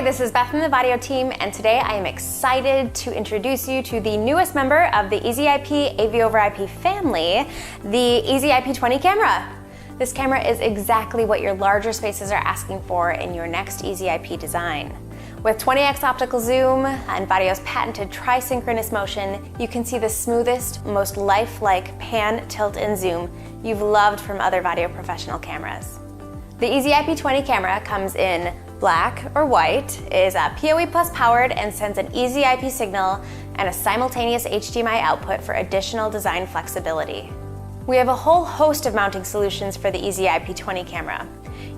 this is Beth from the Vaddio team, and today I am excited to introduce you to the newest member of the EasyIP AV over IP family, the EasyIP 20 camera. This camera is exactly what your larger spaces are asking for in your next EasyIP design. With 20x optical zoom and Vaddio's patented tri-synchronous motion, you can see the smoothest, most lifelike pan, tilt, and zoom you've loved from other Vaddio professional cameras. The EasyIP 20 camera comes in black or white, is PoE plus powered, and sends an EasyIP signal and a simultaneous HDMI output for additional design flexibility. We have a whole host of mounting solutions for the EasyIP 20 camera.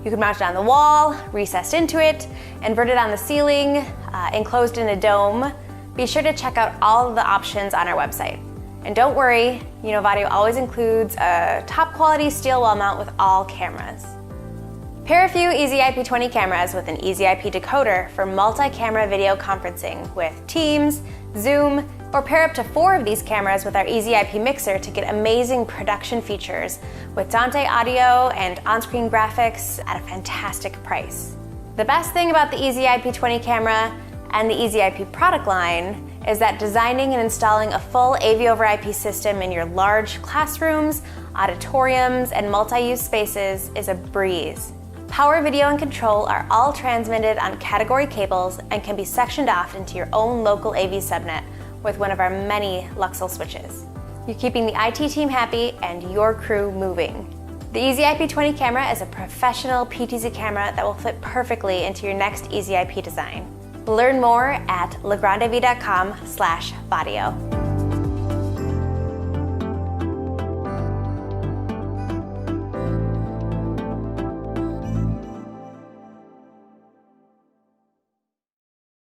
You can mount it on the wall, recessed into it, inverted on the ceiling, enclosed in a dome. Be sure to check out all of the options on our website. And don't worry, Vaddio always includes a top quality steel wall mount with all cameras. Pair a few EasyIP 20 cameras with an EasyIP decoder for multi-camera video conferencing with Teams, Zoom, or pair up to 4 of these cameras with our EasyIP mixer to get amazing production features with Dante audio and on-screen graphics at a fantastic price. The best thing about the EasyIP 20 camera and the EasyIP product line is that designing and installing a full AV over IP system in your large classrooms, auditoriums, and multi-use spaces is a breeze. Power, video, and control are all transmitted on category cables and can be sectioned off into your own local AV subnet with one of our many Luxel switches. You're keeping the IT team happy and your crew moving. The EasyIP 20 camera is a professional PTZ camera that will fit perfectly into your next EasyIP design. Learn more at legrandv.com/Vaddio.